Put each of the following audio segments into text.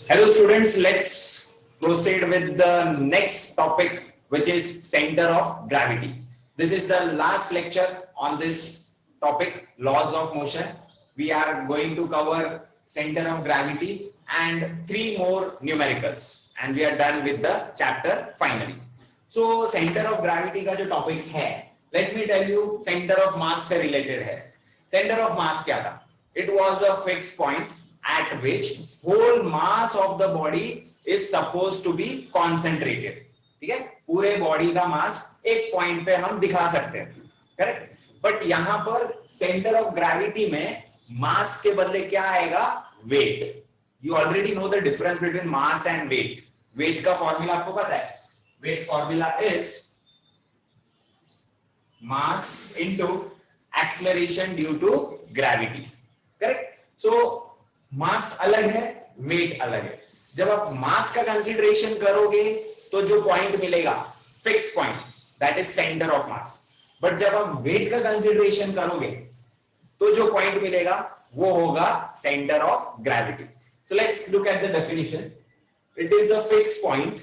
Hello students, let's proceed with the next topic, which is center of gravity. This is the last lecture on this topic, laws of motion. We are going to cover center of gravity and three more numericals, and we are done with the chapter finally. So center of gravity का जो topic है, let me tell you center of mass से related है. Center of mass क्या था? It was a fixed point at which whole mass of the body is supposed to be concentrated. ठीक है, पूरे बॉडी का मास एक पॉइंट पे हम दिखा सकते हैं, करेक्ट. बट यहां पर सेंटर ऑफ ग्रेविटी में मास के बदले क्या आएगा? Weight. You already know the difference between mass and weight. Weight का फॉर्मूला आपको पता है. Weight formula is mass into acceleration due to gravity, correct. So mass अलग है, वेट अलग है. जब आप मास का कंसीडरेशन करोगे तो जो पॉइंट मिलेगा fix point, that is centre of mass. But जब आप वेट का कंसीडरेशन करोगे तो जो पॉइंट मिलेगा वो होगा centre of gravity. So let's look at the definition. It is a fix point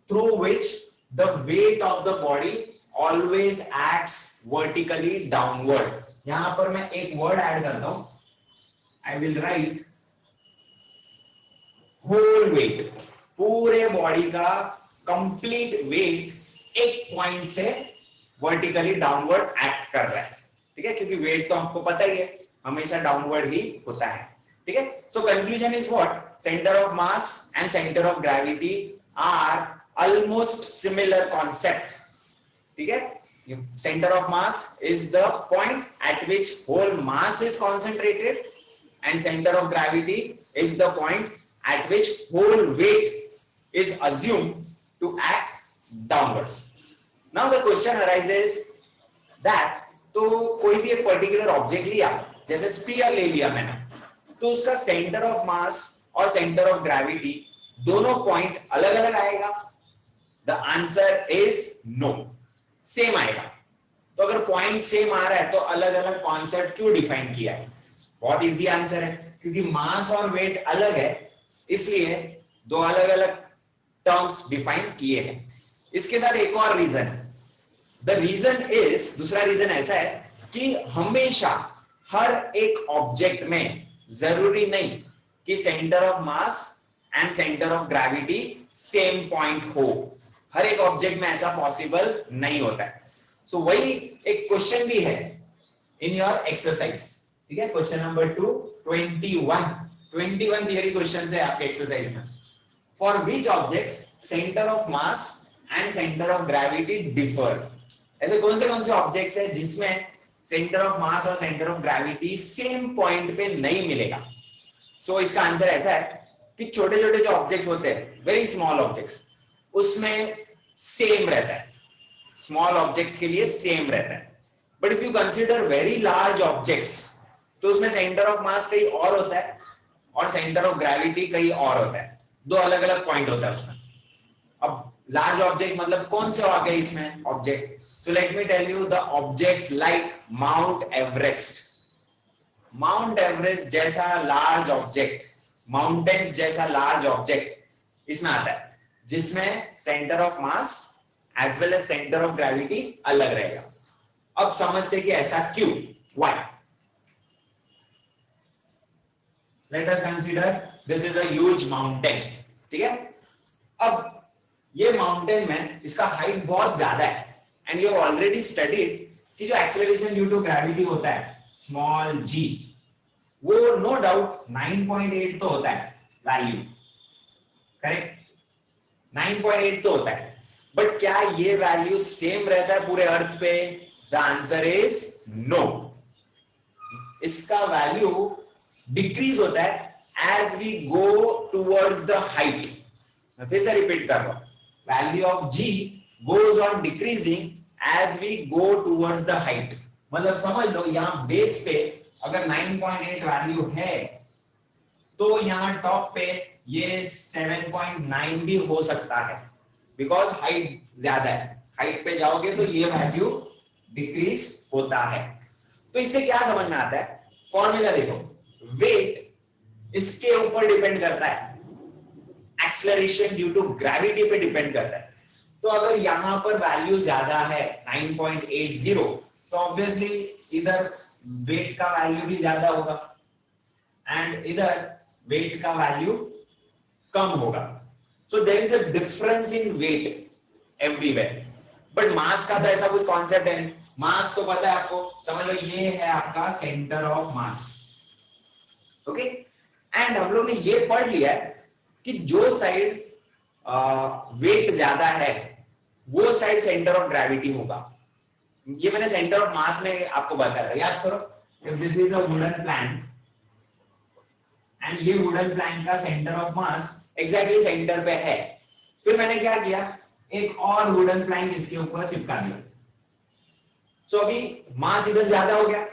through which the weight of the body always acts vertically downward. यहां पर मैं एक वर्ड ऐड करता हूं. I will write whole weight. पूरे body का complete wait एक point से वर्टिकली डाउनवर्ड एक्ट कर रहा है. ठीक है, क्योंकि वेट तो हमको पता ही है हमेशा डाउनवर्ड ही होता है. ठीक है. So conclusion is what? Centre of mass and centre of gravity are almost similar concept. ठीक है. Center of mass is the point at which whole mass is concentrated, and center of gravity is the point at which whole weight is assumed to act downwards. Now the question arises that तो कोई भी एक particular object लिया, जैसे sphere ले लिया मैंने, तो उसका सेंटर ऑफ मास और सेंटर ऑफ ग्रेविटी दोनों पॉइंट अलग अलग आएगा. The answer is no, same आएगा. तो अगर पॉइंट सेम आ रहा है तो अलग अलग कॉन्सेप्ट क्यों डिफाइन किया है? व्हाट इज द आंसर है? क्योंकि मास और वेट अलग है, इसलिए दो अलग अलग टर्म्स डिफाइन किए हैं. इसके साथ एक और रीजन है. द रीजन इज, दूसरा रीजन ऐसा है कि हमेशा हर एक ऑब्जेक्ट में जरूरी नहीं कि centre of mass and centre of gravity same point हो. हर एक ऑब्जेक्ट में ऐसा पॉसिबल नहीं होता है. सो वही एक क्वेश्चन भी है इन योर एक्सरसाइज. ठीक है, क्वेश्चन नंबर 2, 21 थियरी क्वेश्चन है आपके एक्सरसाइज में. For which objects centre of mass and centre of gravity differ. ऐसे कौन से ऑब्जेक्ट्स है जिसमें सेंटर ऑफ मास और centre of gravity same point पे नहीं मिलेगा? सो इसका आंसर ऐसा है कि छोटे छोटे जो ऑब्जेक्ट्स होते हैं, वेरी स्मॉल ऑब्जेक्ट्स, उसमें सेम रहता है. स्मॉल ऑब्जेक्ट्स के लिए सेम रहता है. But if you consider very large objects, तो उसमें सेंटर ऑफ मास कहीं और होता है और सेंटर ऑफ ग्रेविटी कहीं और होता है. दो अलग अलग पॉइंट होता है उसमें. अब लार्ज ऑब्जेक्ट मतलब कौन से आ गए इसमें object? So let me tell you the objects like Mount Everest. Mount Everest जैसा लार्ज ऑब्जेक्ट, माउंटेन्स जैसा लार्ज ऑब्जेक्ट इसमें आता है, जिसमें centre of mass as well as centre of gravity अलग रहेगा. अब समझते कि ऐसा क्यों, why. Let us consider this is a huge mountain. ठीक है. अब ये माउंटेन में इसका हाइट बहुत ज्यादा है, and you have already studied कि जो एक्सेलरेशन ड्यू टू ग्रेविटी होता है स्मॉल g, वो नो डाउट 9.8 तो होता है वैल्यू, करेक्ट. 9.8 तो होता है. बट क्या ये वैल्यू सेम रहता है पूरे अर्थ पे? The answer is no. इसका वैल्यू डिक्रीज होता है as we go towards the height. मैं फिर से रिपीट कर रहा हूं. Value of g goes on decreasing as we go towards the height. मतलब समझ लो यहां बेस पे अगर 9.8 वैल्यू है तो यहां टॉप पे ये 7.9 भी हो सकता है, बिकॉज हाइट ज्यादा है. हाइट पे जाओगे तो ये वैल्यू डिक्रीज होता है. तो इससे क्या समझ में आता है? फॉर्मूला देखो. वेट इसके ऊपर डिपेंड करता है एक्सेलरेशन ड्यू टू ग्रेविटी पे डिपेंड करता है। तो अगर यहां पर वैल्यू ज्यादा है 9.80, तो ऑब्वियसली इधर वेट का वैल्यू भी ज्यादा होगा एंड इधर वेट का वैल्यू कम होगा। So there is a difference in weight everywhere, but mass का तो ऐसा कुछ कॉन्सेप्ट है नहीं। मास तो पता है आपको, समझ लो ये है आपका centre of mass, okay. And हम लोग ने ये पढ़ लिया है कि जो साइड वेट ज्यादा है वो साइड सेंटर ऑफ ग्रेविटी होगा। ये मैंने सेंटर ऑफ मास में आपको बताया, याद करो। If this is a wooden plank and ये वुडन प्लैंक का centre of mass exactly centre पे है, फिर मैंने क्या किया, एक और वुडन प्लैंक इसके ऊपर चिपका दिया। सो अभी मास इधर ज्यादा हो गया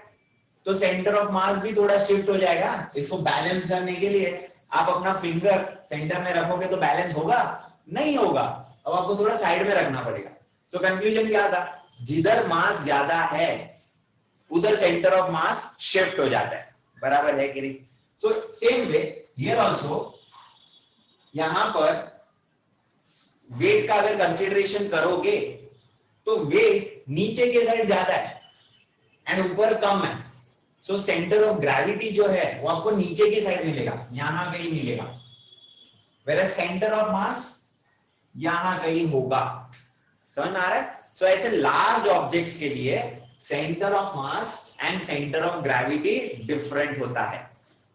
तो सेंटर ऑफ मास भी थोड़ा शिफ्ट हो जाएगा। इसको बैलेंस करने के लिए आप अपना फिंगर सेंटर में रखोगे तो बैलेंस होगा? नहीं होगा, अब आपको थोड़ा साइड में रखना पड़ेगा। सो कंक्लूजन क्या था, जिधर मास ज्यादा है उधर सेंटर ऑफ मास शिफ्ट हो जाता है, बराबर है कि नहीं? So same way here also, यहां पर वेट का अगर कंसीडरेशन करोगे तो वेट नीचे के साइड ज्यादा है एंड ऊपर कम है। सो सेंटर ऑफ ग्रेविटी जो है वो आपको नीचे की साइड मिलेगा, यहां कहीं मिलेगा, वेयर सेंटर ऑफ मास यहां कहीं होगा। समझ में आ रहा है? सो ऐसे लार्ज ऑब्जेक्ट्स के लिए centre of mass and centre of gravity different होता है,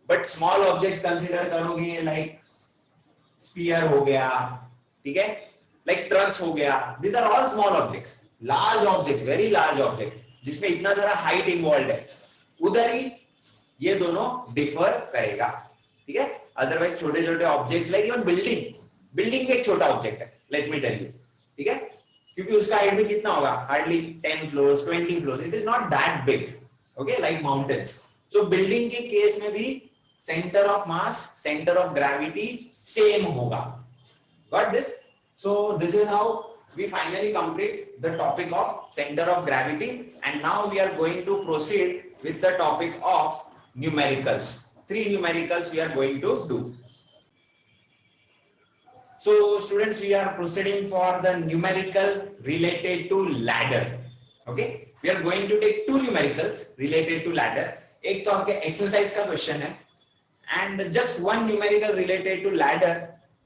बट स्मॉल ऑब्जेक्ट्स कंसीडर करोगे लाइक स्फीयर हो गया, ठीक है, लाइक ट्रक्स हो गया, these are all small objects. Large objects, very large object जिसमें इतना सारा हाइट इन्वॉल्व है, उधर ही ये दोनों डिफर करेगा, ठीक है। अदरवाइज छोटे छोटे ऑब्जेक्ट्स लाइक इवन बिल्डिंग एक छोटा ऑब्जेक्ट है, लेट मी टेल यू, ठीक है, क्योंकि उसका हाइट भी कितना होगा, hardly 10 floors 20 floors, it is not that big, okay, like mountains. So building के केस में भी centre of mass centre of gravity same होगा। Got this? So this is how we finally complete the topic of center of gravity, and now we are going to proceed with the topic of numericals. 3 numericals we are going to do. So students, we are proceeding for the numerical related to ladder, okay. We are going to take 2 numericals related to ladder. एक तो आपके exercise का question है, and just one numerical related to ladder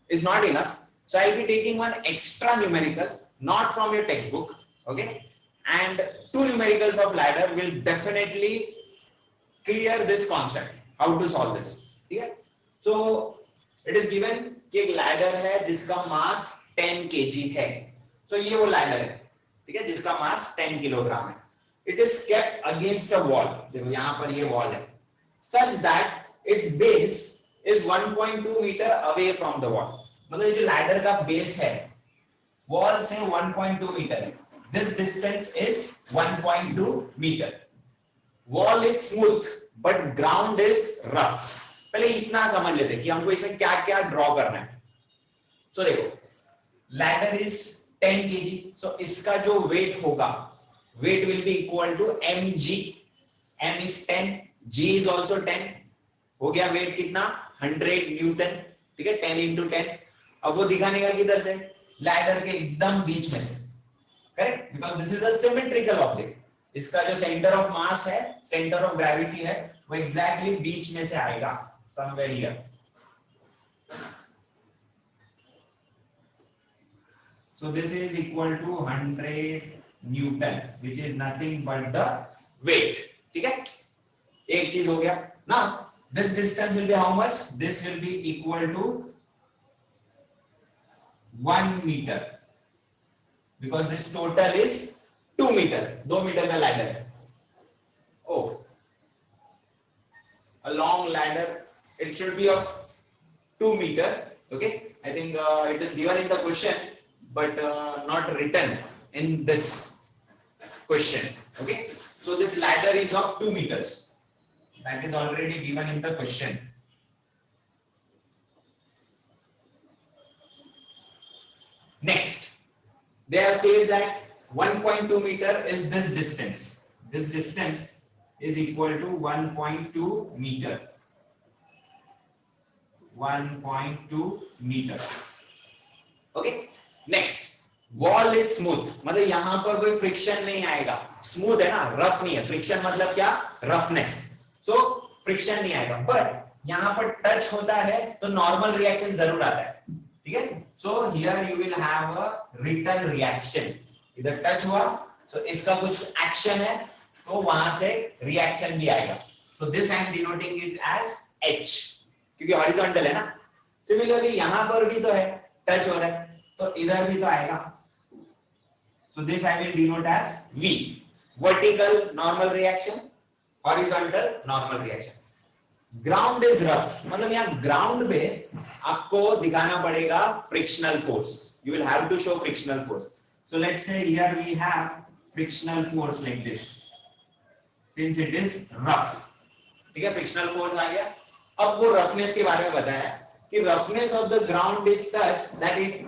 is not enough. So I'll be taking one extra numerical, not from your textbook, okay? And 2 numericals of ladder will definitely clear this concept, how to solve this, ठीक है? So it is given कि एक ladder है जिसका mass 10 kg है। So ये वो ladder है, ठीक है, जिसका mass 10 किलोग्राम है। It is kept against a wall, देखो यहाँ पर ये wall है, such that its base is 1.2 meter away from the wall। मतलब ये जो लैडर का बेस है वॉल से 1.2 मीटर है, this distance is 1.2 metre. Wall is smooth but ground is rough. पहले इतना समझ लेते कि हमको इसमें क्या क्या ड्रॉ करना है। सो देखो, लैडर इज 10 kg, सो इसका जो वेट होगा, weight will be equal to mg। m is 10, g is also 10, हो गया वेट कितना, 100 न्यूटन, ठीक है, 10 into 10। अब वो दिखाने का किधर से, लैडर के एकदम बीच में से, correct, because this is a symmetrical object. इसका जो सेंटर ऑफ मास है, सेंटर ऑफ ग्रेविटी है, वो एग्जैक्टली बीच में से आएगा, somewhere here. So this is equal to 100 newton, which is nothing but the weight, ठीक है। एक चीज हो गया ना, this distance will be how much, this will be equal to 1 meter, because this total is 2 meter, 2 meter का ladder है। Oh, a long ladder, it should be of 2 meter, okay. I think it is given in the question, but not written in this question, okay. So this ladder is of 2 meters, that is already given in the question. Next, they have said that 1.2 meter is this distance. This distance is equal to 1.2 meter. 1.2 meter. Okay next, wall is smooth, मतलब यहां पर कोई friction नहीं आएगा, smooth है ना, rough नहीं है, फ्रिक्शन मतलब क्या, रफनेस, सो फ्रिक्शन नहीं आएगा, बट यहां पर टच होता है तो नॉर्मल रिएक्शन जरूर आता है, ठीक है, so here you will have a return reaction, इधर टच हुआ, सो इसका कुछ एक्शन है तो वहां से रिएक्शन भी आएगा, so this I am denoting it as H, क्योंकि हॉरिजॉन्टल है ना, सिमिलरली यहां पर भी तो है, टच हो रहा है तो इधर भी तो आएगा, so this I will denote as V, vertical normal reaction, horizontal normal reaction. Ground is rough, मतलब यहाँ ground पे आपको दिखाना पड़ेगा frictional force, you will have to show frictional force, so let's say here we have frictional force like this, since it is rough, ठीक है, frictional force आ गया, अब वो roughness के बारे में बताया कि roughness of the ground is such that it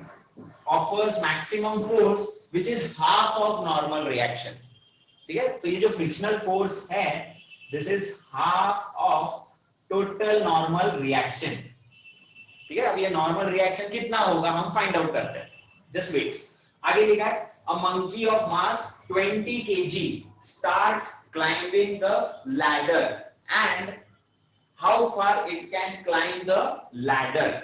offers maximum force which is half of normal reaction, ठीक है, तो ये जो frictional force है this is half of total normal reaction, ठीक है, अब ये normal reaction कितना होगा हम find out करते हैं, just wait, आगे लिखा है a monkey of mass 20 kg starts climbing the ladder and how far it can climb the ladder,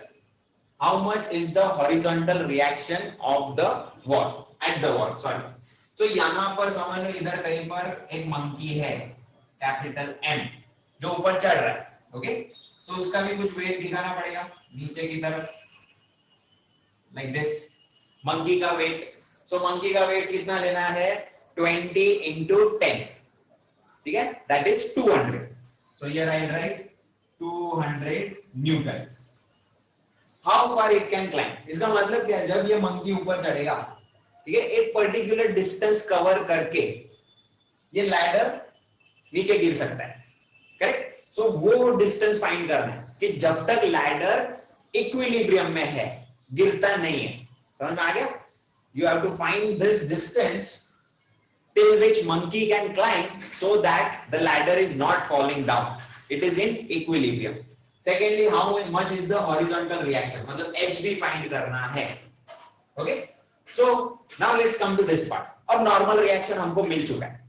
how much is the horizontal reaction of the wall at the wall, sorry, so यहां पर समझ लो इधर कहीं पर एक monkey है capital M जो ऊपर चढ़ रहा है, ओके, सो उसका भी कुछ वेट दिखाना पड़ेगा नीचे की तरफ, लाइक दिस, मंकी का वेट, सो मंकी का वेट कितना लेना है 20 into 10, ठीक है, that is 200, so here I right 200 Newton, how far it can climb, इसका मतलब क्या है, जब ये मंकी ऊपर चढ़ेगा, ठीक है, एक पर्टिकुलर डिस्टेंस कवर करके ये लैडर नीचे गिर सकता है, करेक्ट, सो वो डिस्टेंस फाइंड करना है कि जब तक लैडर इक्विलिब्रियम में है, गिरता नहीं है, समझ में आ गया, you have to find this distance till which monkey can climb so that the ladder is not falling down, it is in equilibrium. Secondly, how much is the horizontal reaction, मतलब H भी find करना है, okay, so now let's come to this part, अब normal reaction हमको मिल चुका है,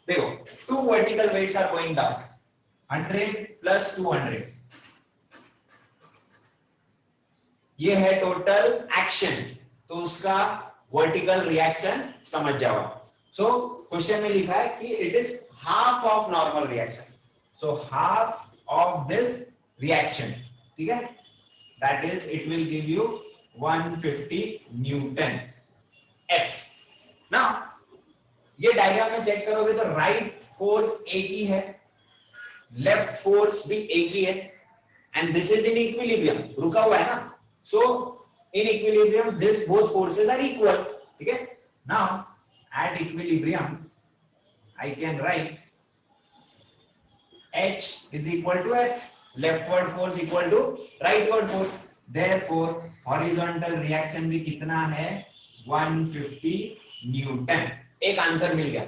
देखो two vertical weights are going down, 100 plus 200, ये है total action, तो उसका vertical reaction समझ जाओ, so क्वेश्चन में लिखा है कि it is half of normal reaction, so half of this reaction, ठीक है, that is it will give you 150 Newton F. now ये डायग्राम में चेक करोगे तो राइट फोर्स एक ही है, लेफ्ट फोर्स भी एक ही है, and this is in equilibrium, रुका हुआ है ना, so in equilibrium this both forces are equal, ठीक है, now at equilibrium I can write H is equal to F, leftward force equal to rightward force, therefore horizontal reaction भी कितना है 150 Newton, एक आंसर मिल गया,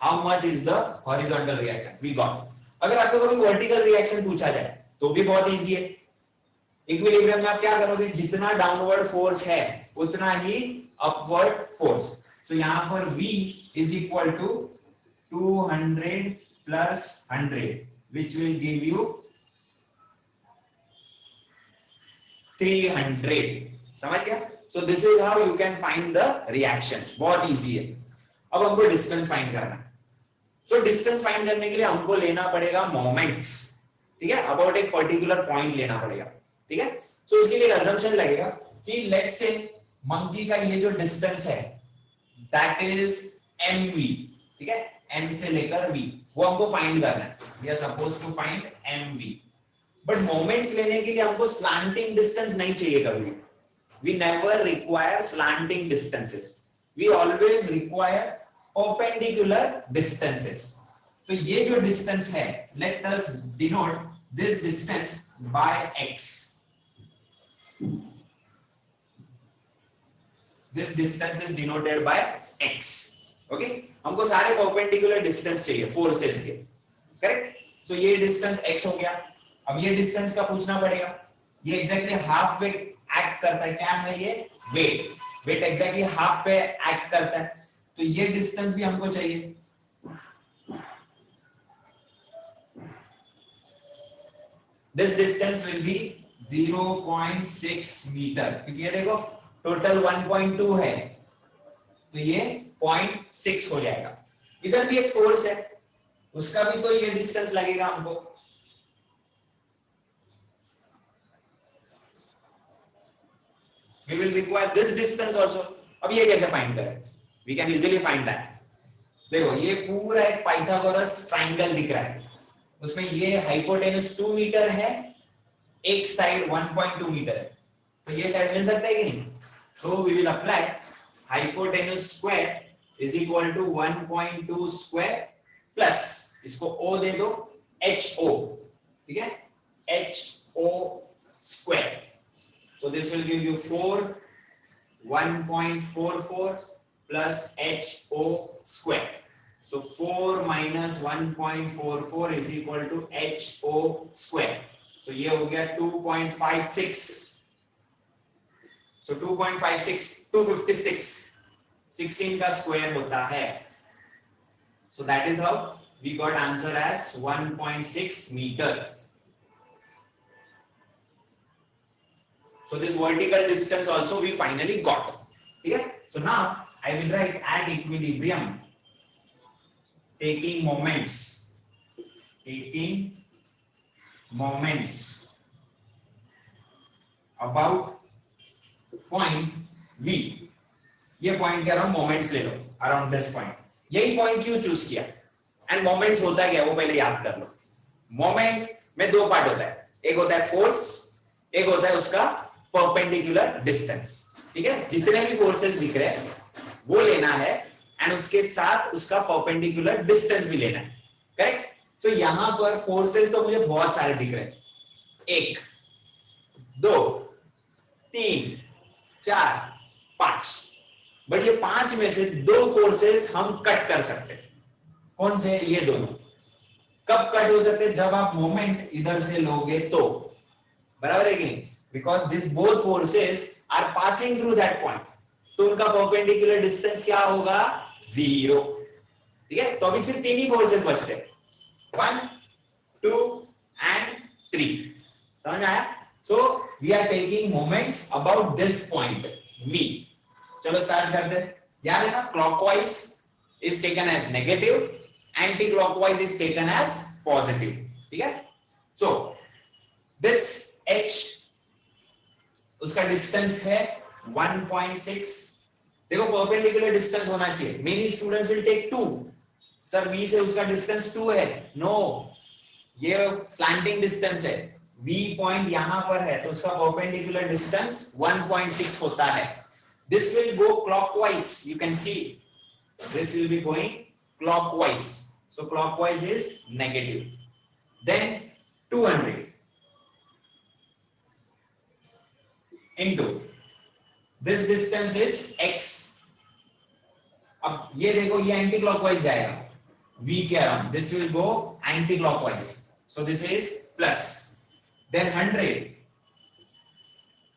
how much is the horizontal reaction we got. अगर आपको कभी vertical reaction पूछा जाए तो भी बहुत इजी है, इक्विलिब्रियम में आप क्या करोगे, जितना डाउनवर्ड फोर्स है उतना ही अपवर्ड फोर्स, so यहाँ पर V is equal to 200 plus 100 which will give you 300, समझ गया, so this is how you can find the reactions, बहुत easy है. अब हमको डिस्टेंस फाइंड करना है, so डिस्टेंस फाइंड करने के लिए हमको लेना पड़ेगा मोमेंट्स, ठीक है, अबाउट एक पर्टिकुलर पॉइंट लेना पड़ेगा, ठीक है, so उसके लिए assumption लगेगा कि लेट्स से मंकी का ये जो डिस्टेंस है that is mv, ठीक है, m से लेकर v, वो हमको फाइंड करना है, we are supposed to find mv, but moments लेने के लिए हमको स्लैंटिंग डिस्टेंस नहीं चाहिए कभी, we never require slanting distances, we always require perpendicular distances, तो ये जो डिस्टेंस है let us denote this distance by x, this distance is denoted by x, okay, हमको सारे परपेंडिकुलर डिस्टेंस चाहिए फोर्सेस के, करेक्ट, सो ये डिस्टेंस x हो गया, अब ये डिस्टेंस का पूछना पड़ेगा, ये एग्जैक्टली हाफ वे एक्ट करता है, क्या है ये वेट, वेट एग्जैक्टली हाफ पे एक्ट करता है, तो ये डिस्टेंस भी हमको चाहिए। This distance will be 0.6 meter, क्योंकि ये देखो टोटल 1.2 है, तो ये 0.6 हो जाएगा। इधर भी एक फोर्स है, उसका भी तो ये डिस्टेंस लगेगा हमको। We will require this distance also. अब ये कैसे फाइंड करें? We can easily find that. देखो ये पूरा एक पाइथागोरस ट्राइंगल दिख रहा है, उसमें ये हाइपोटेनस 2 मीटर है, एक साइड 1.2 मीटर है, तो ये साइड मिल सकता है कि नहीं? So we will apply hypotenuse square is equal to 1.2 square plus इसको O दे दो HO, ठीक है, HO square. So this will give you 1.44 plus HO square. So 4 minus 1.44 is equal to HO square. So ये हो गया 2.56. So 2.56, 256, 16 का square होता है. So that is how we got answer as 1.6 meter. So this vertical distance also we finally got. Okay? So now I will write at equilibrium, taking moments about point V. ये point कह रहा हूं, moments ले लो around this point. यही point क्यों choose किया? And moments होता क्या वो पहले याद कर लो. मोमेंट में दो पार्ट होता है, एक होता है फोर्स, एक होता है उसका परपेंडिकुलर डिस्टेंस. ठीक है, जितने भी फोर्सेस दिख रहे हैं वो लेना है एंड उसके साथ उसका परपेंडिकुलर डिस्टेंस भी लेना है. करेक्ट. तो यहां पर फोर्सेस तो मुझे बहुत सारे दिख रहे हैं, 1 2 3 4 5, बट ये 5 में से 2 फोर्सेस हम कट कर सकते हैं. कौन से? ये दोनों. कब कट हो सकते हैं? जब आप मोमेंट इधर से लोगे तो. बराबर है कि नहीं? Because these both forces are passing through that point, तो उनका परपेंडिकुलर डिस्टेंस क्या होगा? 0. ठीक है, तो अभी सिर्फ 3 ही फोर्सेस बचते हैं, 1 2 एंड 3. समझ आया? So we are taking moments about this point V. चलो स्टार्ट करते हैं. याद है ना, clockwise is taken as negative, anti clockwise is taken as positive. ठीक है. So this H, उसका डिस्टेंस है 1.6. देखो परपेंडिकुलर डिस्टेंस होना चाहिए. Many students will take 2. Sir V से उसका डिस्टेंस 2 है. नो, ये स्लैंटिंग डिस्टेंस है. V पॉइंट यहां पर है तो उसका परपेंडिकुलर डिस्टेंस 1.6 होता है. This will go clockwise. You can see this will be going clockwise. So clockwise is negative. Then 200 into this distance is x. अब ये देखो ये एंटी क्लॉकवाइज जाएगा v के around. This will go anti clockwise. So this is plus. Then 100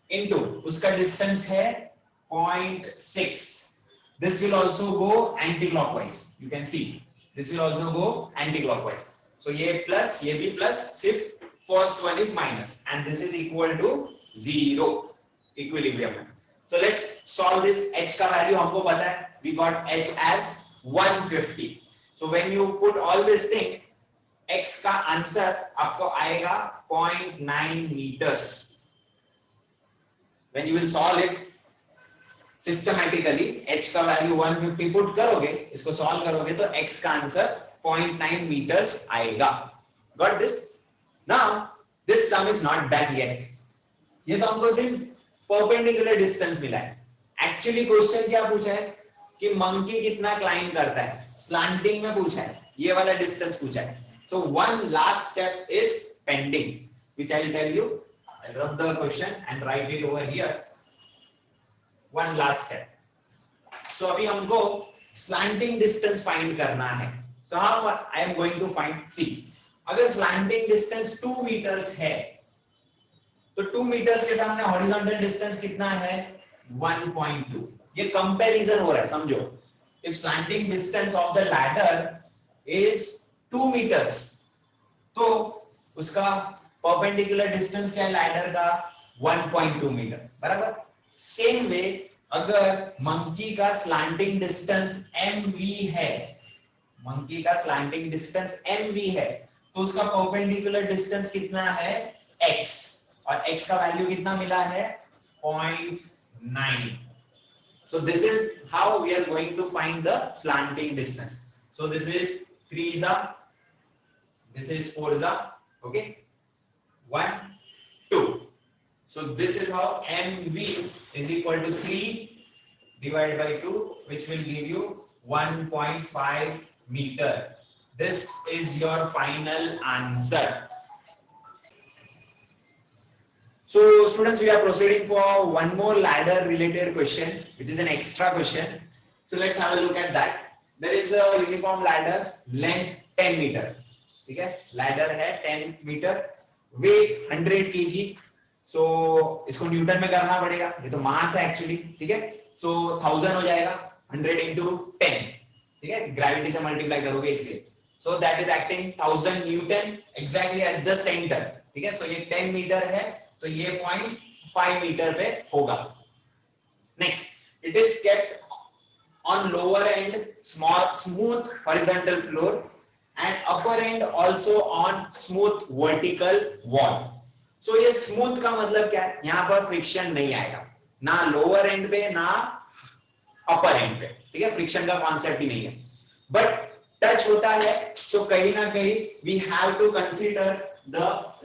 into उसका distance है 0.6. This will also go anti clockwise. You can see this will also go anti clockwise. So ये plus, ये भी plus, सिर्फ first one is minus and this is equal to 0. Equilibrium में. So let's solve this. H का value हमको पता है. We got H as 150. So when you put all this thing, X का आंसर आपको आएगा 0.9 meters. When you will solve it systematically, H का value 150 put करोगे, इसको सॉल्व करोगे तो X का आंसर 0.9 meters आएगा. Got this? Now this sum is not done yet. ये तो हमको सिर्फ परपेंडिकुलर डिस्टेंस मिला है. एक्चुअली क्वेश्चन क्या पूछा है कि मंकी कितना क्लाइंब करता है. स्लैंटिंग में पूछा है, ये वाला डिस्टेंस पूछा है. So one last step is pending which I will tell you. I rub the question and write it over here. One last step. So अभी हमको स्लैंटिंग डिस्टेंस फाइंड करना है. So how I am going to find. See, अगर slanting distance 2 metres है तो 2 metres के सामने horizontal distance कितना है 1.2। ये कंपैरिजन हो रहा है, समझो। If slanting distance of the ladder is 2 meters, तो उसका परपेंडिकुलर डिस्टेंस क्या है लैडर का 1.2 मीटर, बराबर। सेम वे अगर मंकी का स्लैंटिंग डिस्टेंस mv है, मंकी का स्लैंटिंग डिस्टेंस mv है, तो उसका परपेंडिकुलर डिस्टेंस कितना है x, और x का वैल्यू कितना मिला है 0.9। so this is how we are going to find the slanting distance. So this is 3 this is 4 okay, 1 2. So this is how mv is equal to 3 divided by 2, which will give you 1.5 meter. This is your final answer. So students, we are proceeding for one more ladder related question, which is an extra question. So let's have a look at that. There is a uniform ladder, length 10 meter. ठीक है, ladder है 10 metre, weight 100 kg. So इसको Newton में करना पड़ेगा, ये तो मास है एक्चुअली, ठीक है। So 1000 हो जाएगा 100 into 10, ठीक है, ग्रेविटी से मल्टीप्लाई करोगे इसलिए। So that is acting 1000 Newton exactly at the center, ठीक है। So ये 10 मीटर है, तो ये 0.5 मीटर पे होगा। Next, it is kept on lower end smooth horizontal floor and upper end also on smooth vertical wall. So ये smooth का मतलब क्या है, यहां पर फ्रिक्शन नहीं आएगा, ना लोअर एंड पे ना अपर एंड पे, ठीक है, फ्रिक्शन का कॉन्सेप्ट ही नहीं है। बट टच होता है, तो कहीं ना कहीं we have to consider the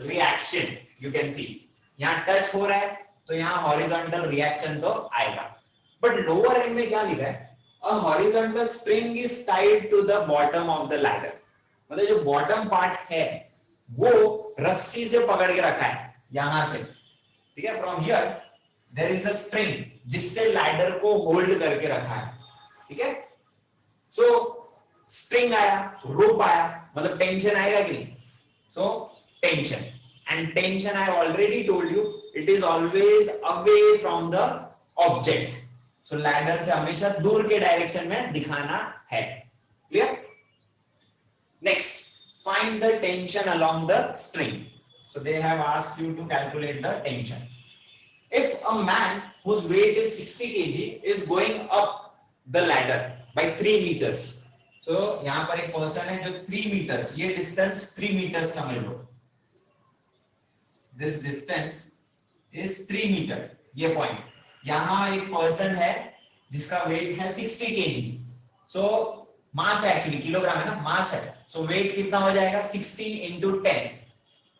reaction. You can see यहां टच हो रहा है, तो यहां हॉरिजॉन्टल रिएक्शन तो आएगा। बट लोअर एंड में क्या लिखा है, a horizontal string is tied to the bottom of the ladder. मतलब जो बॉटम पार्ट है वो रस्सी से पकड़ के रखा है यहां से, ठीक है। From here there is a string जिससे लैडर को होल्ड करके रखा है, ठीक है। सो स्ट्रिंग आया, रोप आया, मतलब टेंशन आएगा कि नहीं। So tension, and tension I already told you it is always away from the object. So ladder से हमेशा दूर के डायरेक्शन में दिखाना है, clear? Next, find the tension along the string. So they have asked you to calculate the tension. If a man whose weight is 60 kg is going up the ladder by 3 meters. So यहाँ पर एक person है जो 3 meters, ये distance 3 meters समझ लो। This distance is 3 meter, ये point. यहां एक पर्सन है जिसका वेट है 60 kg। सो मास है, एक्चुअली किलोग्राम है ना, मास है। सो वेट कितना हो जाएगा 60 into 10,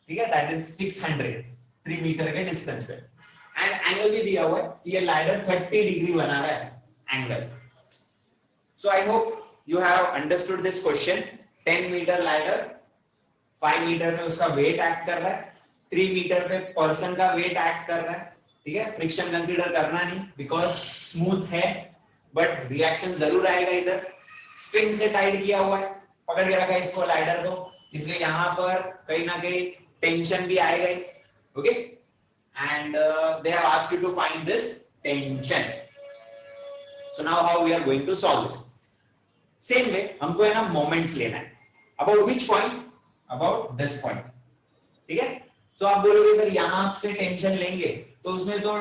ठीक है, दैट इज 600, 3 मीटर के डिस्टेंस पे। एंड एंगल भी दिया हुआ है कि ये लैडर 30 डिग्री बना रहा है angle. So I hope you have understood this question. 10 meter ladder, 5 meter में उसका वेट एक्ट कर रहा है, 3 मीटर पे पर्सन का वेट एक्ट कर रहा है, ठीक है। फ्रिक्शन कंसीडर करना नहीं बिकॉज स्मूथ है, बट रिएक्शन जरूर आएगा। इधर स्ट्रिंग से टाइट किया हुआ है, पकड़ के रखा है इसको लैडर को, इसलिए यहां पर कहीं ना कहीं टेंशन भी आएगा ही, okay. And they have asked you to find this tension. So now how we are going to solve this. Same way हमको है ना मोमेंट्स लेना है। About which point, about this point, ठीक है। तो आप बोलोगे सर यहां से टेंशन लेंगे तो उसमें तो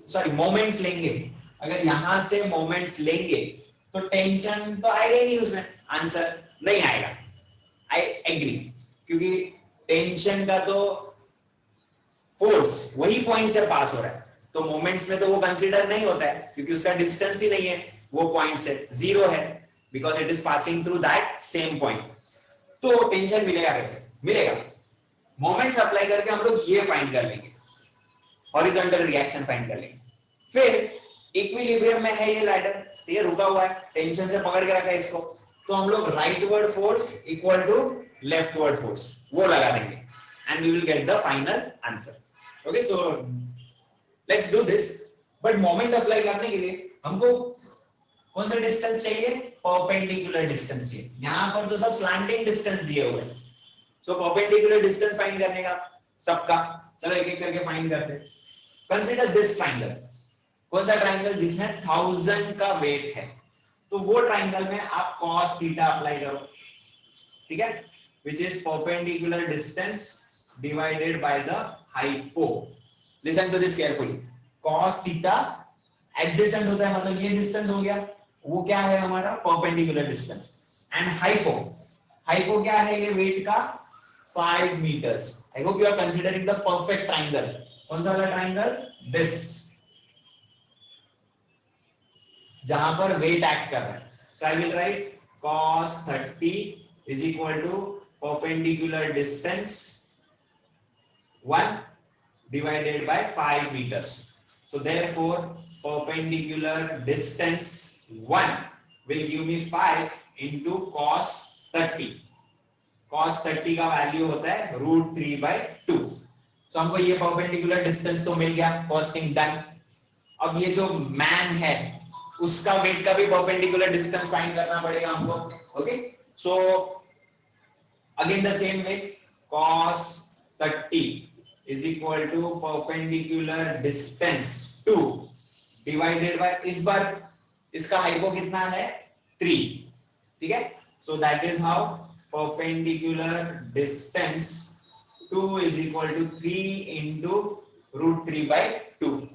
सॉरी मोमेंट्स लेंगे, अगर यहां से मोमेंट्स लेंगे तो टेंशन तो आएगा ही नहीं, उसमें आंसर नहीं आएगा। आई एग्री, क्योंकि टेंशन का तो फोर्स वही पॉइंट से पास हो रहा है, तो मोमेंट्स में तो वो कंसीडर नहीं होता है क्योंकि उसका डिस्टेंस ही नहीं है वो पॉइंट से, जीरो है, because it is passing through that same point. तो टेंशन मिलेगा कैसे, मिलेगा मोमेंट्स अप्लाई करके हम लोग ये फाइंड कर लेंगे, हॉरिजॉन्टल रिएक्शन फाइंड कर लेंगे। फिर इक्विलिब्रियम में है ये लैडर, ये रुका हुआ है, टेंशन से पकड़ के रखा है इसको, तो हम लोग rightward force equal to leftward force वो लगा देंगे and we will get the final answer. Okay, so let's do this. But moment apply करने के लिए हमको कौन सा डिस्टेंस चाहिए, परपेंडिकुलर डिस्टेंस चाहिए। यहां पर तो सब स्लैंटिंग डिस्टेंस दिए हुए हैं, सो परपेंडिकुलर डिस्टेंस फाइंड करने का सबका चलो एक एक करके फाइंड करते हैं। Consider this triangle. कौन सा ट्राइंगल? जिसमें 1000 का वेट है, तो वो ट्राइंगल में आप cos थीटा अप्लाई करो, ठीक है, which is perpendicular distance divided by the hypo. Listen to this carefully. cos theta adjacent होता है, मतलब ये डिस्टेंस हो गया, वो क्या है हमारा perpendicular distance, and hypo, hypo क्या है? ये वेट का 5 meters. I hope you are considering the perfect triangle. कौन सा वाला ट्राइंगल? दिस, जहां पर वेट एक्ट कर रहा है। So I will write cos 30 is equal to perpendicular distance 1 divided by 5 meters. So therefore perpendicular distance 1 will give me 5 into cos 30. cos 30 का value होता है √3/2. So हमको ये perpendicular distance तो मिल गया, फर्स्ट थिंग डन। अब ये जो मैन है उसका वेट का भी परपेंडिकुलर डिस्टेंस फाइंड करना पड़ेगा हमको। Okay, so again the same way, cos 30 is equal to perpendicular distance 2 divided by, इस बार इसका हाइपो कितना है? 3, ठीक है। So that is how perpendicular distance 2 is equal to 3 into √3/2।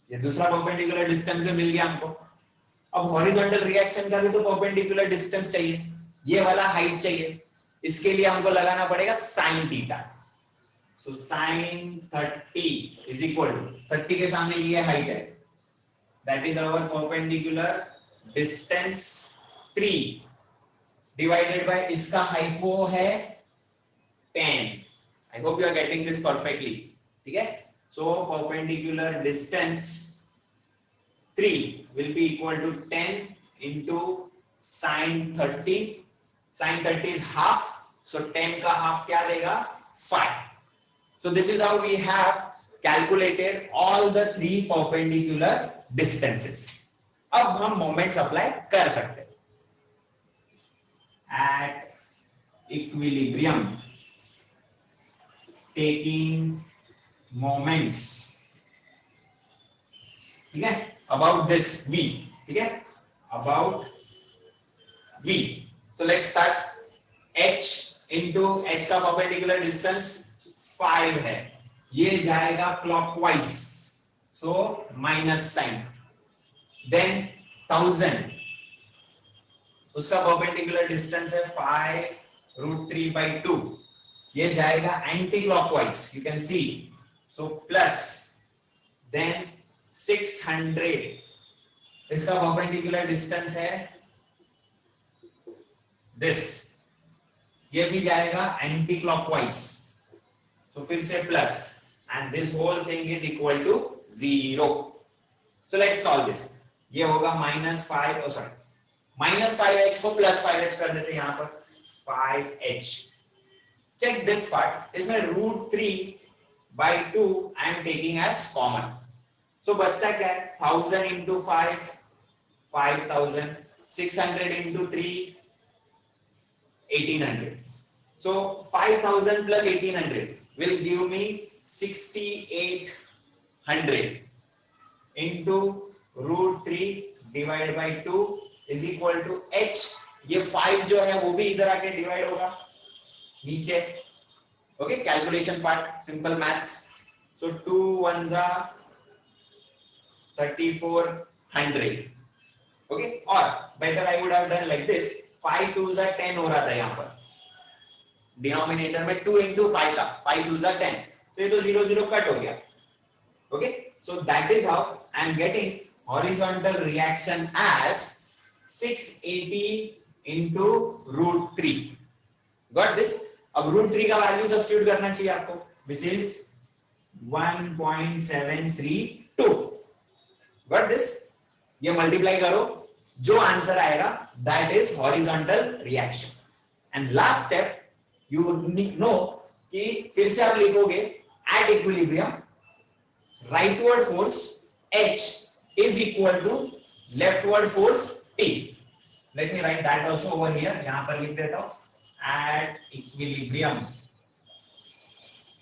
ये दूसरा परपेंडिकुलर डिस्टेंस भी मिल गया हमको। अब हॉरिजॉन्टल रिएक्शन का भी तो परपेंडिकुलर डिस्टेंस चाहिए, ये वाला हाइट चाहिए, इसके लिए हमको लगाना पड़ेगा sin theta. So sin 30 is equal to 30 के सामने ये हाइट है, that is our perpendicular distance 3 divided by इसका हाइपो है 10। I hope you are getting this perfectly, ठीक है। So perpendicular distance 3 will be equal to 10 into sin 30. Sin 30 is half, so 10 का half क्या देगा? 5. So this is how we have calculated all the 3 perpendicular distances. अब हम moments apply कर सकते हैं। At equilibrium, taking moments, ठीक है, about this v, ठीक है, about v. So let's start. h into h का perpendicular distance 5 है, ये जाएगा clockwise, so minus sign. Then 1000, उसका perpendicular distance है 5 √3/2, ये जाएगा anti clockwise, you can see, so plus. Then 600, इसका परपेंडिकुलर डिस्टेंस है दिस, ये भी जाएगा एंटी क्लॉकवाइज, सो फिर से plus, and this whole thing is equal to 0. So let's solve this. ये होगा -5, सॉरी -5h को +5h कर देते हैं यहां पर, 5h. चेक दिस पार्ट, इसमें √3/2 I am taking as common, so बचता क्या है? 1000 into 5, 5000, 600 into 3, 1800. So 5000 plus 1800 will give me 6800 into √3 divided by 2 is equal to h. ये 5 जो है वो भी इधर आके डिवाइड होगा नीचे। Okay, calculation part, simple maths. So 2 1s are 3400. Okay, or better I would have done like this, 5 2s are 10 हो रहा था यहाँ पर, डिनोमिनेटर में 2 into 5 था, 5 2s are 10, so ये तो 0 0 कट हो गया। Okay, so that is how I am getting horizontal reaction as 680 into √3. Got this? अब √3 का वैल्यू सब्स्टिट्यूट करना चाहिए आपको, which is 1.732. Got this? ये मल्टीप्लाई करो, जो आंसर आएगा that is horizontal reaction. And last step you know कि फिर से आप लिखोगे at equilibrium rightward force H is equal to leftward force T. Let me write that also over here, यहां पर लिख देता हूं, at equilibrium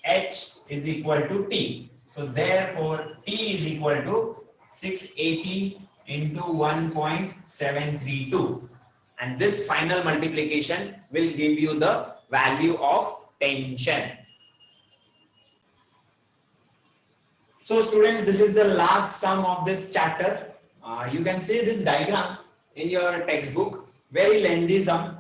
H is equal to T. So therefore T is equal to 680 into 1.732, and this final multiplication will give you the value of tension. So students, this is the last sum of this chapter. You can see this diagram in your textbook, very lengthy sum.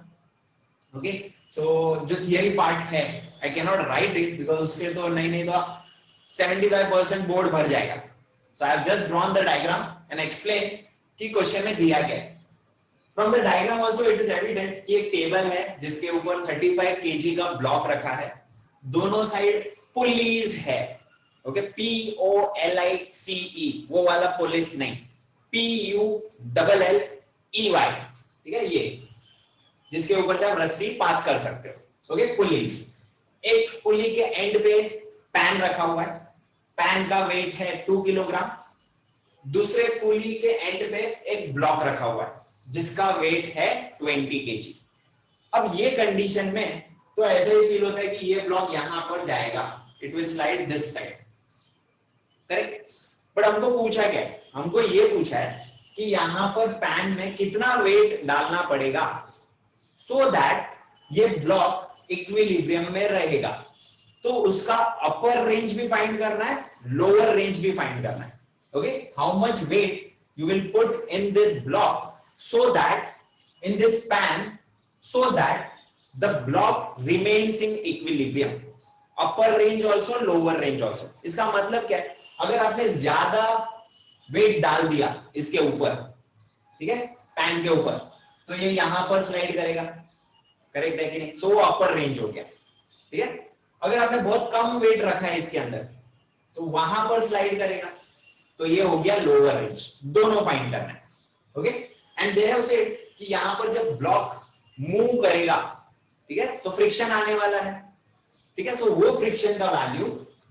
Okay, so जो theory part है, I cannot write it because उससे तो नहीं तो 75% board भर जाएगा. So I have just drawn the diagram and explain कि question में दिया क्या है. From the diagram also it is evident कि एक टेबल है जिसके ऊपर 35 kg का ब्लॉक रखा है, दोनों साइड पुलीज है. ओके, POLICE, वो वाला पुलिस नहीं, PULLEY, ठीक है, ये जिसके ऊपर से आप रस्सी पास कर सकते हो. Okay, police. एक पुली के एंड पे पैन रखा हुआ है, पैन का वेट है 2 किलोग्राम. दूसरे पुली के एंड पे एक ब्लॉक रखा हुआ है जिसका वेट है 20 kg. अब ये कंडीशन में तो ऐसे ही फील होता है कि ये ब्लॉक यहां पर जाएगा, it will slide this side, correct. But हमको पूछा क्या है, हमको ये पूछा है कि यहां पर पैन में कितना वेट डालना पड़ेगा सो दैट ये ब्लॉक इक्विलिब्रियम में रहेगा. तो उसका अपर रेंज भी फाइंड करना है, लोअर रेंज भी फाइंड करना है. Okay, how much weight you will put in this block so that in this pan so that the block remains in equilibrium, upper range also lower range also. इसका मतलब क्या है, अगर आपने ज्यादा वेट डाल दिया इसके ऊपर, ठीक है, पैन के ऊपर, तो ये यहां पर स्लाइड करेगा, करेक्ट है कि नहीं. सो वो अपर रेंज हो गया, ठीक है. अगर आपने बहुत कम वेट रखा है इसके अंदर तो वहां पर स्लाइड करेगा, तो ये हो गया लोअर रेंज. दोनों फाइंड करना है. Okay, and they have said कि यहां पर जब ब्लॉक मूव करेगा, ठीक है, तो फ्रिक्शन आने वाला है, ठीक है. सो वो फ्रिक्शन का value,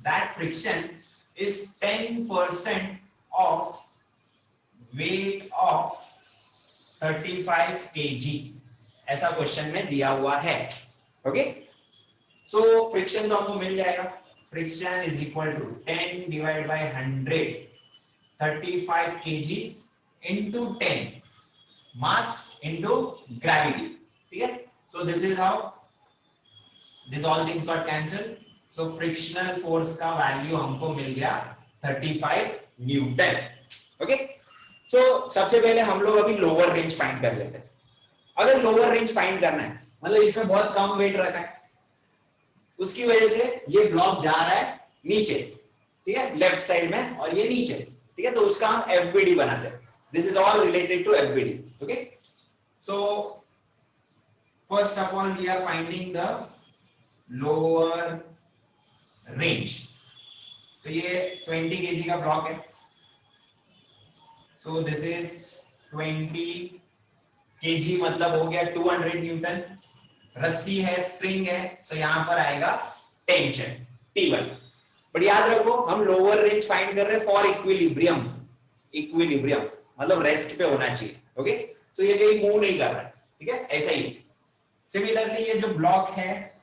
that friction is 10% of weight of 35 kg. ऐसा क्वेश्चन में दिया हुआ है. ओके, सो फ्रिक्शन तो हमको मिल जाएगा. Friction is equal to 10 divide by 100, 35 kg into 10 mass into gravity. ठीक है. So this is how this all things got cancelled. So frictional force का वैल्यू हमको मिल गया 35 न्यूटन. ओके, सो सबसे पहले हम लोग अभी लोअर रेंज फाइंड कर लेते हैं. अगर लोअर रेंज फाइंड करना है, मतलब इसमें बहुत कम वेट रखा है, उसकी वजह से ये ब्लॉक जा रहा है नीचे, ठीक है, लेफ्ट साइड में, और ये नीचे, ठीक है. तो उसका हम FBD बनाते हैं. This is all related to FBD. Okay, so first of all we are finding the lower range. तो ये 20 kg का ब्लॉक है. So this is 20 kg, मतलब हो गया 200 न्यूटन. रस्सी है, स्प्रिंग है, so यहां पर आएगा टेंशन T1. बट याद रखो हम लोअर रेंज फाइंड कर रहे हैं फॉर इक्विलिब्रियम. इक्विलिब्रियम मतलब रेस्ट पे होना चाहिए. ओके, तो ये कहीं मूव नहीं कर रहा है, ठीक है, ऐसा ही. सिमिलरली ये जो ब्लॉक है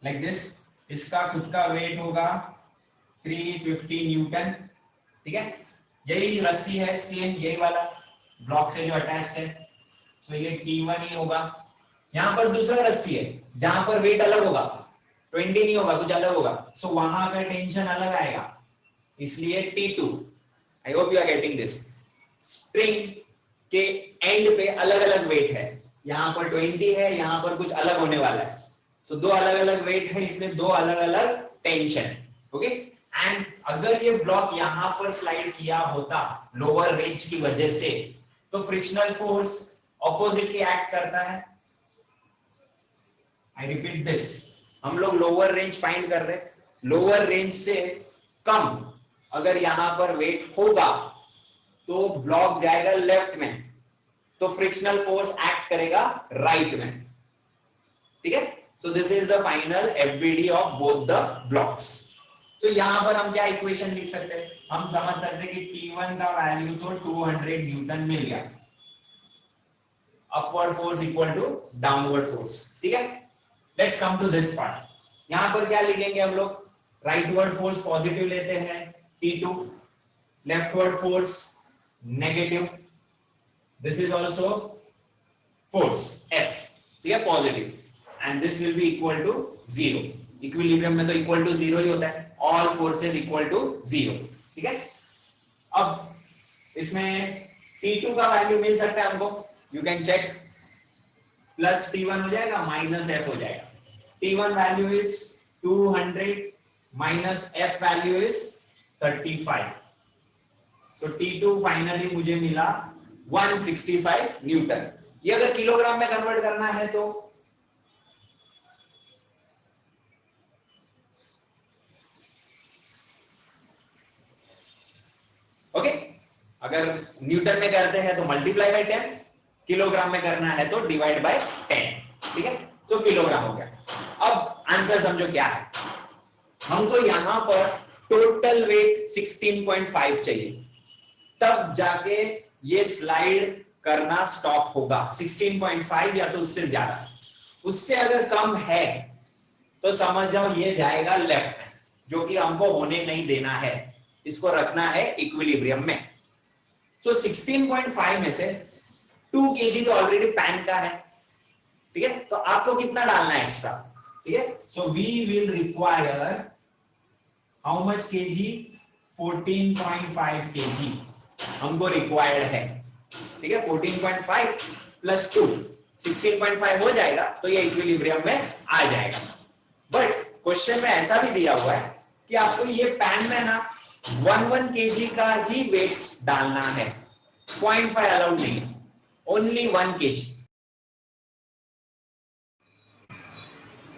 लाइक दिस, इसका खुद का वेट होगा 350 न्यूटन, ठीक है. यही रस्सी है, सेम यही वाला ब्लॉक से जो अटैच्ड है, सो ये T1 ही होगा. यहां पर दूसरा रस्सी है जहां पर वेट अलग होगा, 20 नहीं होगा, कुछ अलग होगा, सो वहां का टेंशन अलग आएगा, इसलिए T2. I hope you are getting this. Spring के एंड पे अलग अलग वेट है, यहां पर 20 है, यहां पर कुछ अलग होने वाला है, सो दो अलग अलग वेट है, इसमें दो अलग अलग टेंशन. ओके, एंड अगर ये ब्लॉक यहां पर स्लाइड किया होता लोअर रेंज की वजह से, तो फ्रिक्शनल फोर्स ऑपोजिटली एक्ट करता है. आई रिपीट दिस, हम लोग लोअर रेंज फाइंड कर रहे हैं. लोअर रेंज से कम अगर यहां पर वेट होगा तो ब्लॉक जाएगा लेफ्ट में, तो फ्रिक्शनल फोर्स एक्ट करेगा राइट में, ठीक है. सो this is the final FBD of both the blocks. तो यहां पर हम क्या इक्वेशन लिख सकते हैं, हम समझ सकते हैं कि T1 का वैल्यू तो 200 न्यूटन मिल गया, upward force equal to downward force, ठीक है. Let's come to this part. यहां पर क्या लिखेंगे हम लोग? राइटवर्ड फोर्स पॉजिटिव लेते हैं T2, leftward force negative, this is also force F, ठीक है, positive, and this will be equal to 0। Equilibrium में तो इक्वल टू 0 ही होता है, ऑल फोर्सेस इक्वल टू 0, ठीक है। अब इसमें T2 का वैल्यू मिल सकता है हमको, you can check, plus T1 हो जाएगा माइनस F हो जाएगा। T1 value is 200 minus F value is 35, so T2 finally मुझे मिला 165 न्यूटन। ये अगर किलोग्राम में कन्वर्ट करना है तो ओके, अगर न्यूटन में करते हैं तो मल्टीप्लाई बाय 10, किलोग्राम में करना है तो डिवाइड बाय 10, ठीक है। सो किलोग्राम हो गया। अब आंसर समझो क्या है, हमको यहां पर टोटल वेट 16.5 चाहिए, तब जाके ये स्लाइड करना स्टॉप होगा। 16.5 या तो उससे ज्यादा, उससे अगर कम है तो समझ जाओ ये जाएगा लेफ्ट में, जो कि हमको होने नहीं देना है, इसको रखना है इक्विलिब्रियम में। सो 16.5 में से 2 kg तो ऑलरेडी पैन का है, ठीक है, तो आपको कितना डालना है एक्स्ट्रा, ठीक है। So we will require how much kg? 14.5 kg हमको रिक्वायर्ड है, ठीक है। 14.5 प्लस 2 16.5 हो जाएगा, तो ये इक्विलिब्रियम में आ जाएगा। बट क्वेश्चन में ऐसा भी दिया हुआ है कि आपको ये पैन में ना 1 kg का ही वेट्स डालना है, 0.5 अलाउड नहीं है, only 1 kg।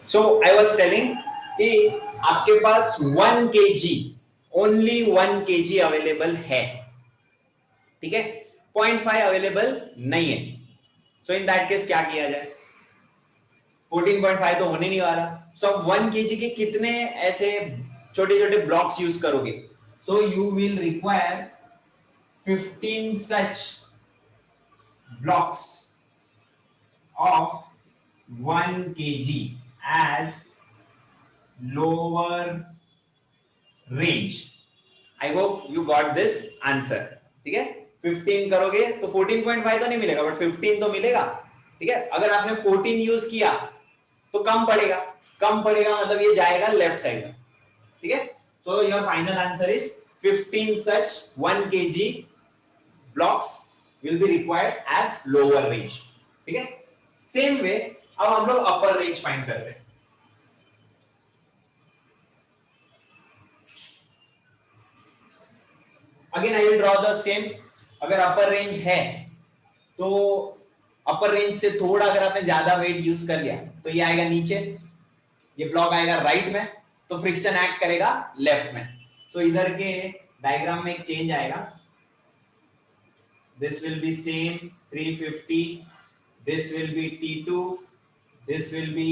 So I was telling कि आपके पास 1 kg, ओनली 1 kg अवेलेबल है, ठीक है, 0.5 अवेलेबल नहीं है। सो इन दैट केस क्या किया जाए? 14.5 तो होने नहीं वाला, सो 1 kg के कितने ऐसे छोटे छोटे ब्लॉक्स यूज करोगे? So you will require 15 such blocks of 1 kg as lower range. I hope you got this answer, ठीक है। 15 करोगे तो 14.5 तो नहीं मिलेगा, बट 15 तो मिलेगा, ठीक है। अगर आपने 14 यूज किया तो कम पड़ेगा, कम पड़ेगा मतलब ये जाएगा लेफ्ट साइड में, ठीक है। So your final answer is 15 such 1 kg blocks will be required as lower range, ठीक है। सेम वे अब हम लोग अपर रेंज फाइंड कर रहे हैं। Again I will draw the same. अगर अपर रेंज है तो अपर रेंज से थोड़ा अगर आपने ज्यादा वेट यूज कर लिया तो ये आएगा नीचे, ये ब्लॉक आएगा राइट में, तो फ्रिक्शन एक्ट करेगा लेफ्ट में। सो इधर के डायग्राम में एक चेंज आएगा, this will be same 350, this will be T2, this will be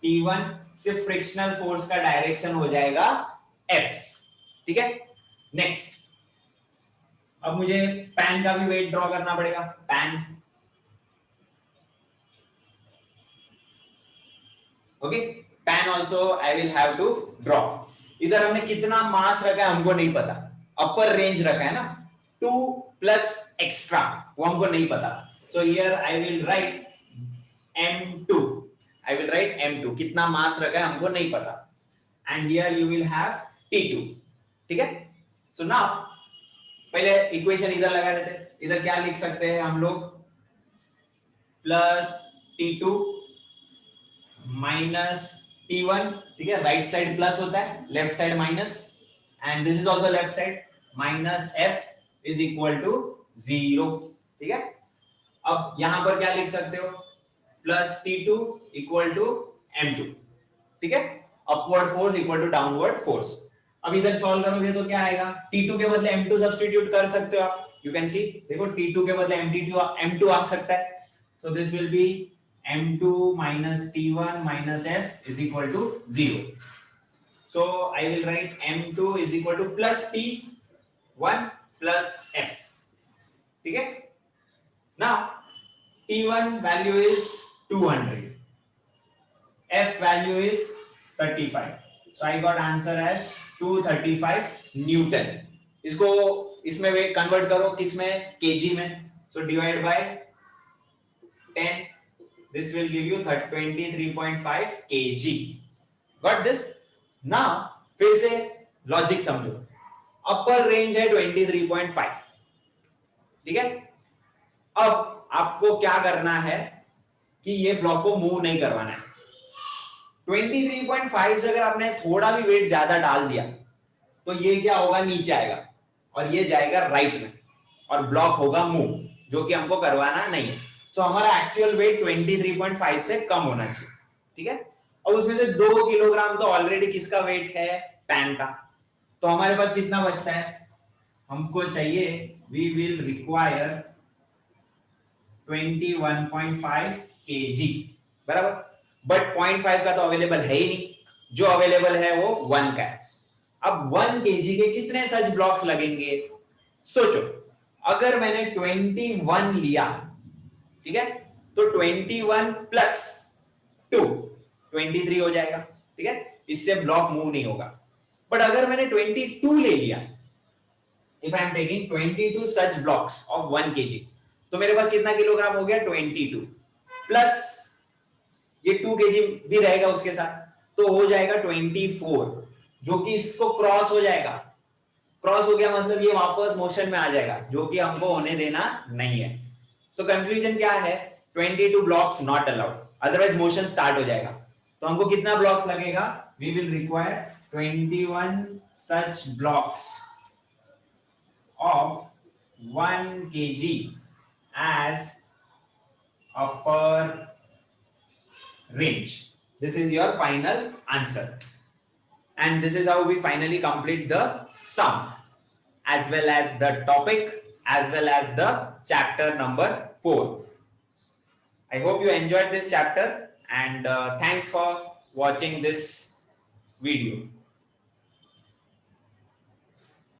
T1, सिर्फ फ्रिक्शनल फोर्स का डायरेक्शन हो जाएगा F, ठीक है। नेक्स्ट, अब मुझे पैन का भी वेट ड्रॉ करना पड़ेगा। Pan, okay, pan also I will have to draw. इधर हमने कितना मास रखा है हमको नहीं पता, अपर रेंज रखा है ना, 2 प्लस एक्स्ट्रा, वो हमको नहीं पता। So here I will right M2, I will right M2, कितना मास रखा है हमको नहीं पता, and here you will have T2, ठीक है। सो नाउ पहले इक्वेशन इधर लगा देते, इधर क्या लिख सकते हैं हम लोग? प्लस T2 माइनस T1, ठीक है, राइट साइड प्लस होता है, left side minus, and this is also left side, minus F is equal to 0, ठीक है। अब यहां पर क्या लिख सकते हो? Plus T2 equal to M2, ठीक है, upward force equal to downward force. अब इधर सॉल्व करोगे तो क्या आएगा? T2 के बदले M2 सब्स्टिट्यूट कर सकते हो आप, यू कैन सी, देखो T2 के बदले M2 आ सकता है, so this will B M2 minus T1 minus F is equal to 0. So I will write M2 is equal to plus T1 plus F. ठीक है? Now T1 value is 200. F value is 35. So I got answer as 235 Newton. इसको इसमें wait convert करो किसमें, KG में. So divide by 10. This will give you 23.5 kg. Got this? Now फिर से logic समझो. अपर रेंज है 23.5. ठीक है. अब आपको क्या करना है कि ये ब्लॉक को मूव नहीं करवाना है. 23.5 से अगर आपने थोड़ा भी वेट ज्यादा डाल दिया तो ये क्या होगा, नीचे आएगा और ये जाएगा राइट में और ब्लॉक होगा मूव, जो कि हमको करवाना नहीं है. सो हमारा एक्चुअल वेट 23.5 से कम होना चाहिए. ठीक है. और उसमें से 2 किलोग्राम तो ऑलरेडी किसका वेट है, पैन का. तो हमारे पास कितना बचता है, हमको चाहिए, वी विल रिक्वायर 21.5 kg. बराबर. बट 0.5 का तो अवेलेबल है ही नहीं, जो अवेलेबल है वो 1 का है. अब 1 kg के कितने सच ब्लॉक्स लगेंगे, सोचो. अगर मैंने 21 लिया, ठीक है, तो 21 प्लस 2 23 हो जाएगा. ठीक है. इससे ब्लॉक मूव नहीं होगा. बट अगर मैंने 22 ले लिया, if I am taking 22 such blocks of 1 kg, तो मेरे पास कितना किलोग्राम हो गया, 22 प्लस ये 2 kg भी रहेगा उसके साथ, तो हो जाएगा 24, जो कि इसको क्रॉस हो जाएगा. क्रॉस हो गया मतलब ये वापस मोशन में आ जाएगा, जो कि हमको होने देना नहीं है. सो कंक्लूजन क्या है, 22 blocks not allowed, otherwise motion start हो जाएगा. तो हमको कितना ब्लॉक्स लगेगा, we will require 21 such blocks of 1 kg as upper range. This is your final answer, and this is how we finally complete the sum as well as the topic as well as the chapter number 4. I hope you enjoyed this chapter, and thanks for watching this video.